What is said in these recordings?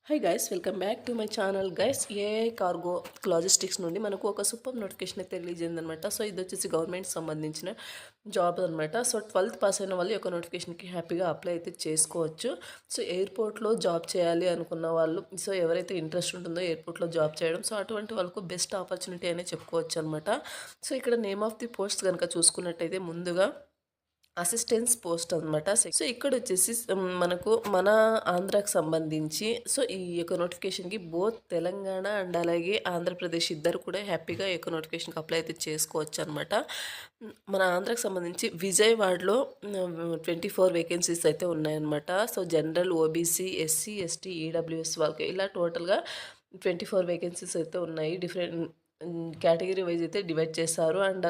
Hi guys, welcome back to my channel guys. AI cargo logistics నుండి మనకు ఒక super notification అయితే release అయిందనమాట. సో ఇది వచ్చేసి గవర్నమెంట్ సంబంధించిన జాబ్ అనమాట. సో 12th పాస్ అయిన వాళ్ళు ఈ యొక్క నోటిఫికేషన్కి హ్యాపీగా అప్లై అయితే చేసుకోవచ్చు. సో ఎయిర్పోర్ట్లో జాబ్ చేయాలి అనుకున్న వాళ్ళు, సో ఎవరైతే ఇంట్రెస్ట్ ఉంటుందో ఎయిర్పోర్ట్లో జాబ్ చేయడం, సో అటువంటి వాళ్ళకు బెస్ట్ ఆపర్చునిటీ అనే చెప్పుకోవచ్చు అనమాట. సో ఇక్కడ నేమ్ ఆఫ్ ది పోస్ట్ కనుక చూసుకున్నట్టయితే ముందుగా అసిస్టెన్స్ పోస్ట్ అనమాట. సో ఇక్కడ వచ్చేసి మనకు మన ఆంధ్రాకి సంబంధించి సో ఈ యొక్క నోటిఫికేషన్కి బోత్ తెలంగాణ అండ్ అలాగే ఆంధ్రప్రదేశ్ ఇద్దరు కూడా హ్యాపీగా ఈ యొక్క నోటిఫికేషన్కి అప్లై అయితే చేసుకోవచ్చు అనమాట. మన ఆంధ్రాకి సంబంధించి విజయవాడలో 24 వేకెన్సీస్ అయితే ఉన్నాయన్నమాట. So general, OBC, SC, ST, EWS వాళ్ళకి ఇలా టోటల్గా 24 వేకెన్సీస్ అయితే ఉన్నాయి. డిఫరెంట్ కేటగిరీ వైజ్ అయితే డివైడ్ చేస్తారు. అండ్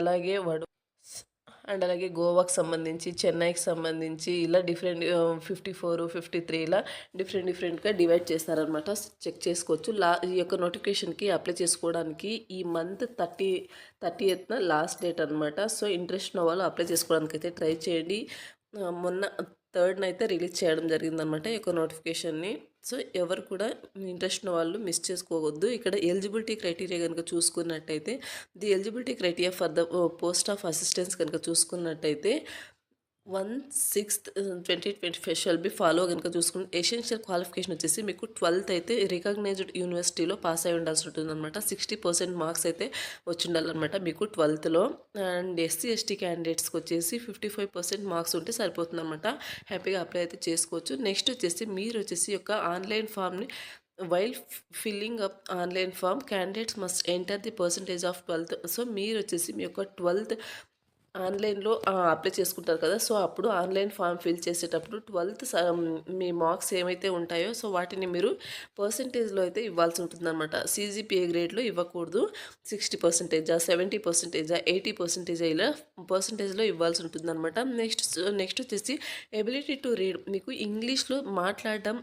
అలాగే గోవాకి సంబంధించి, చెన్నైకి సంబంధించి ఇలా డిఫరెంట్ 54, 53 ఇలా డిఫరెంట్గా డివైడ్ చేస్తారనమాట. చెక్ చేసుకోవచ్చు. ఈ యొక్క నోటిఫికేషన్కి అప్లై చేసుకోవడానికి ఈ మంత్ 30th లాస్ట్ డేట్ అనమాట. సో ఇంట్రెస్ట్ ఉన్న వాళ్ళు అప్లై చేసుకోవడానికి అయితే ట్రై చేయండి. మొన్న 3rd అయితే రిలీజ్ చేయడం జరిగిందనమాట ఈ యొక్క నోటిఫికేషన్ని. సో ఎవరు కూడా ఇంట్రెస్ట్ ఉన్న వాళ్ళు మిస్ చేసుకోవద్దు. ఇక్కడ ఎలిజిబిలిటీ క్రైటీరియా కనుక చూసుకున్నట్టయితే, the eligibility criteria for the post of assistance కనుక చూసుకున్నట్టయితే 1/6/2025 షల్ బి ఫాలో కనుక చూసుకుంటే ఎసెన్షియల్ క్వాలిఫికేషన్ వచ్చేసి మీకు 12th అయితే రికగ్నైజ్డ్ యూనివర్సిటీలో పాస్ అయి ఉండాల్సి ఉంటుందన్నమాట. 60% మార్క్స్ అయితే వచ్చి ఉండాలన్నమాట మీకు 12thలో. అండ్ ఎస్సీ ఎస్టీ క్యాండిడేట్స్కి వచ్చేసి 55% మార్క్స్ ఉంటే సరిపోతుందన్నమాట. హ్యాపీగా అప్లై అయితే చేసుకోవచ్చు. నెక్స్ట్ వచ్చేసి మీరు వచ్చేసి యొక్క ఆన్లైన్ ఫామ్ని while filling up online form candidates must enter the percentage of 12th. So మీరు వచ్చేసి మీ యొక్క 12th ఆన్లైన్లో అప్లై చేసుకుంటారు కదా. సో అప్పుడు ఆన్లైన్ ఫామ్ ఫిల్ చేసేటప్పుడు 12th మీ మార్క్స్ ఏమైతే ఉంటాయో సో వాటిని మీరు పర్సంటేజ్లో అయితే ఇవ్వాల్సి ఉంటుందన్నమాట. CGPA గ్రేడ్లో ఇవ్వకూడదు. 60%, 70%, 80% ఇలా పర్సంటేజ్లో ఇవ్వాల్సి ఉంటుందన్నమాట. నెక్స్ట్ వచ్చేసి ఎబిలిటీ టు రీడ్. మీకు ఇంగ్లీష్లో మాట్లాడడం,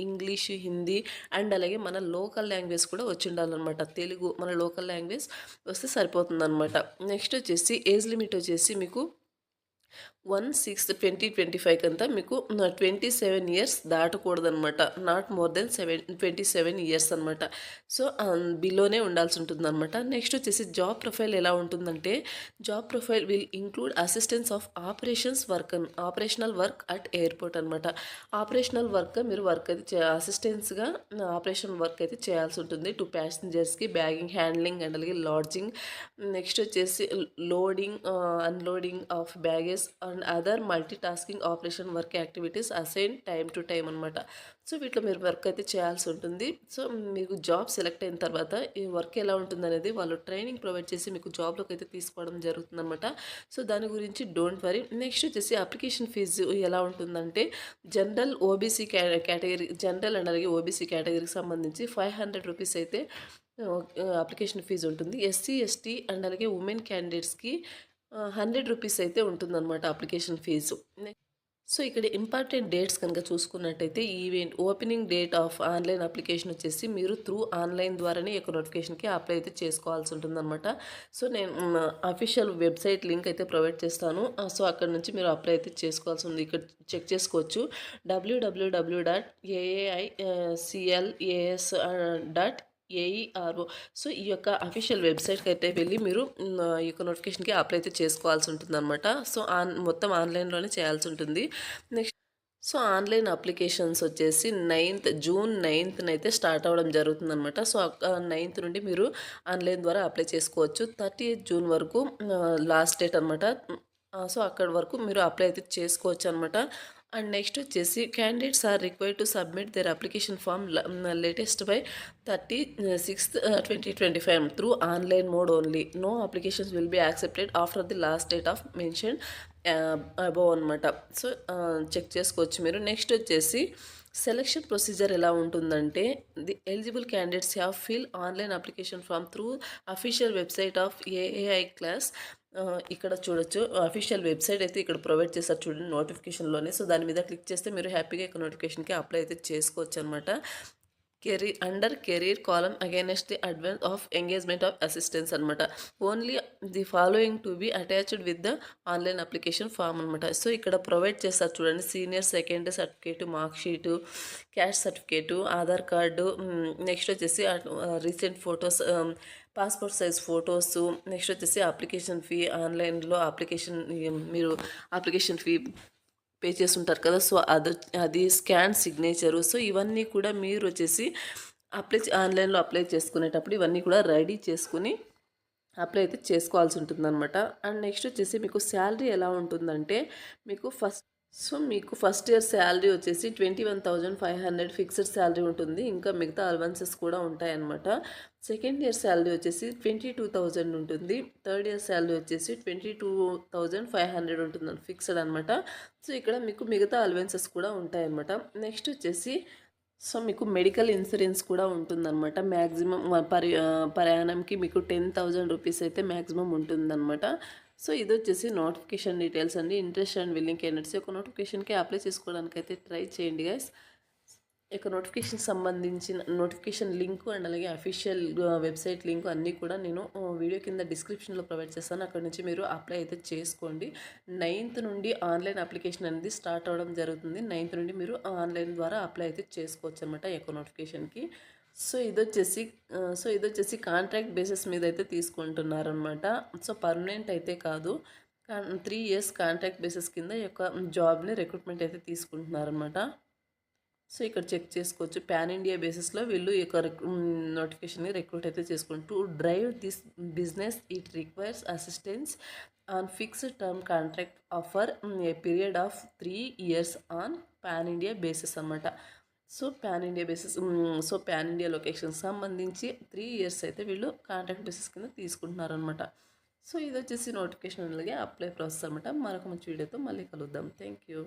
ఇంగ్లీష్, హిందీ అండ్ అలాగే మన లోకల్ లాంగ్వేజ్ కూడా వచ్చి ఉండాలన్నమాట. తెలుగు మన లోకల్ లాంగ్వేజ్ వస్తే సరిపోతుందన్నమాట. నెక్స్ట్ వచ్చేసి ఏజ్ లిమిట్ వచ్చేసి మీకు 1/6/2025 కంతా మీకు 27 ఇయర్స్ దాటకూడదనమాట. నాట్ మోర్ దెన్ 27 ఇయర్స్ అనమాట. సో బిలోనే ఉండాల్సి ఉంటుందన్నమాట. నెక్స్ట్ వచ్చేసి జాబ్ ప్రొఫైల్ ఎలా ఉంటుందంటే, job profile will include assistance of operational work at airport అనమాట. ఆపరేషనల్ వర్క్ మీరు వర్క్ అయితే అసిస్టెన్స్గా ఆపరేషన్ వర్క్ అయితే చేయాల్సి ఉంటుంది. టు ప్యాసింజర్స్కి బ్యాగింగ్, హ్యాండ్లింగ్ అండ్ అలాగే లాడ్జింగ్. నెక్స్ట్ వచ్చేసి loading, unloading of baggage and other multi tasking operation work activities assign time to time అనమాట. సో వీటిలో మీరు వర్క్ అయితే చేయాల్సి ఉంటుంది. సో మీకు జాబ్ సెలెక్ట్ అయిన తర్వాత ఈ వర్క్ ఎలా ఉంటుందనేది వాళ్ళు ట్రైనింగ్ ప్రొవైడ్ చేసి మీకు జాబ్లోకి అయితే తీసుకోవడం జరుగుతుందన్నమాట. సో దాని గురించి డోంట్ వరీ. నెక్స్ట్ వచ్చేసి అప్లికేషన్ ఫీజు ఎలా ఉంటుందంటే, general, OBC category, general and అలాగే ఓబీసీ కేటగిరీకి సంబంధించి 500 రూపీస్ అయితే అప్లికేషన్ ఫీజు ఉంటుంది. ఎస్సీ ఎస్టీ అండ్ అలాగే ఉమెన్ క్యాండిడేట్స్కి 100 రూపీస్ అయితే ఉంటుందన్నమాట అప్లికేషన్ ఫీజు. సో ఇక్కడ ఇంపార్టెంట్ డేట్స్ కనుక చూసుకున్నట్టయితే, event opening date of online application వచ్చేసి మీరు త్రూ ఆన్లైన్ ద్వారానే ఈ యొక్క నోటిఫికేషన్కి అప్లై అయితే చేసుకోవాల్సి ఉంటుందన్నమాట. సో నేను అఫీషియల్ వెబ్సైట్ లింక్ అయితే ప్రొవైడ్ చేస్తాను. సో అక్కడ నుంచి మీరు అప్లై అయితే చేసుకోవాల్సి ఉంది. ఇక్కడ చెక్ చేసుకోవచ్చు. www.aiclas.AERO. సో ఈ యొక్క అఫీషియల్ వెబ్సైట్కి అయితే వెళ్ళి మీరు ఈ యొక్క నోటిఫికేషన్కి అప్లై అయితే చేసుకోవాల్సి ఉంటుందన్నమాట. సో మొత్తం ఆన్లైన్లోనే చేయాల్సి ఉంటుంది. నెక్స్ట్ సో ఆన్లైన్ అప్లికేషన్స్ వచ్చేసి జూన్ 9th అయితే స్టార్ట్ అవ్వడం జరుగుతుందన్నమాట. సో 9th నుండి మీరు ఆన్లైన్ ద్వారా అప్లై చేసుకోవచ్చు. 30th జూన్ వరకు లాస్ట్ డేట్ అనమాట. సో అక్కడి వరకు మీరు అప్లై అయితే చేసుకోవచ్చు అనమాట. అండ్ నెక్స్ట్ వచ్చేసి candidates are required to submit their application form latest by 30/6/2025 through online mode only. No applications will be accepted after the last date of mention above అనమాట. So check చేసుకోవచ్చు మీరు. Next వచ్చేసి selection procedure ఎలా ఉంటుందంటే, the eligible candidates have fill online application form through official website of AII class. ఇక్కడ చూడొచ్చు, official website అయితే ఇక్కడ ప్రొవైడ్ చేస్తారు చూడండి నోటిఫికేషన్లోనే. సో దాని మీద క్లిక్ చేస్తే మీరు హ్యాపీగా ఇక్కడ నోటిఫికేషన్కి అప్లై అయితే చేసుకోవచ్చు అనమాట. Under career column against the advance of engagement of assistance అనమాట. Only the following to be attached with the online application form అనమాట. సో ఇక్కడ ప్రొవైడ్ చేస్తారు చూడండి, senior secondary certificate, mark sheet, caste certificate, Aadhaar card, next వచ్చేసి recent photos, passport size photos, next వచ్చేసి application fee, ఆన్లైన్లో application మీరు application fee pay చేస్తుంటారు కదా, సో అది స్కాన్ సిగ్నేచరు. సో ఇవన్నీ కూడా మీరు వచ్చేసి ఆన్లైన్లో అప్లై చేసుకునేటప్పుడు ఇవన్నీ కూడా రెడీ చేసుకుని అప్లై అయితే చేసుకోవాల్సి ఉంటుందన్నమాట. అండ్ నెక్స్ట్ వచ్చేసి మీకు శాలరీ ఎలా ఉంటుందంటే, మీకు ఫస్ట్ ఇయర్ శాలరీ వచ్చేసి 21,500 ఫిక్స్డ్ శాలరీ ఉంటుంది. ఇంకా మిగతా అలవెన్సెస్ కూడా ఉంటాయన్నమాట. సెకండ్ ఇయర్ శాలరీ వచ్చేసి 22,000 ఉంటుంది. థర్డ్ ఇయర్ శాలరీ వచ్చేసి 22,500 ఉంటుంది, ఫిక్స్డ్ అనమాట. సో ఇక్కడ మీకు మిగతా అలవెన్సెస్ కూడా ఉంటాయన్నమాట. నెక్స్ట్ వచ్చేసి మీకు మెడికల్ ఇన్సూరెన్స్ కూడా ఉంటుందన్నమాట. మ్యాక్సిమం ప్రయాణంకి మీకు 10,000 రూపీస్ అయితే మ్యాక్సిమం ఉంటుందన్నమాట. సో ఇది వచ్చేసి నోటిఫికేషన్ డీటెయిల్స్ అండి. ఇంట్రెస్ట్ అండ్ విల్లింగ్ క్యాండిడేట్స్ యొక్క నోటిఫికేషన్కి అప్లై చేసుకోవడానికి అయితే ట్రై చేయండి గైస్. యొక్క నోటిఫికేషన్ సంబంధించిన నోటిఫికేషన్ లింక్ అండ్ అలాగే అఫీషియల్ వెబ్సైట్ లింక్ అన్నీ కూడా నేను వీడియో కింద డిస్క్రిప్షన్లో ప్రొవైడ్ చేస్తాను. అక్కడ నుంచి మీరు అప్లై అయితే చేసుకోండి. 9th నుండి ఆన్లైన్ అప్లికేషన్ అనేది స్టార్ట్ అవ్వడం జరుగుతుంది. 9th నుండి మీరు ఆన్లైన్ ద్వారా అప్లై అయితే చేసుకోవచ్చు అనమాట యొక్క నోటిఫికేషన్కి. సో ఇదొచ్చేసి కాంట్రాక్ట్ బేసిస్ మీద అయితే తీసుకుంటున్నారనమాట. సో పర్మనెంట్ అయితే కాదు, 3 years కాంట్రాక్ట్ బేసిస్ కింద ఈ యొక్క జాబ్ని రిక్రూట్మెంట్ అయితే తీసుకుంటున్నారనమాట. సో ఇక్కడ చెక్ చేసుకోవచ్చు, పాన్ ఇండియా బేసిస్లో వీళ్ళు ఈ యొక్క నోటిఫికేషన్ని రిక్రూట్ అయితే చేసుకుంటారు. To drive this business it requires assistance on fixed term contract offer a period of 3 years on pan India basis అనమాట. సో పాన్ ఇండియా లొకేషన్ సంబంధించి 3 years అయితే వీళ్ళు కాంట్రాక్ట్ బేసిస్ కింద తీసుకుంటున్నారనమాట. సో ఇది వచ్చేసి నోటిఫికేషన్ అలాగే అప్లై ప్రాసెస్ అనమాట. మరొక మంచి వీడియోతో మళ్ళీ కలుద్దాం. Thank you.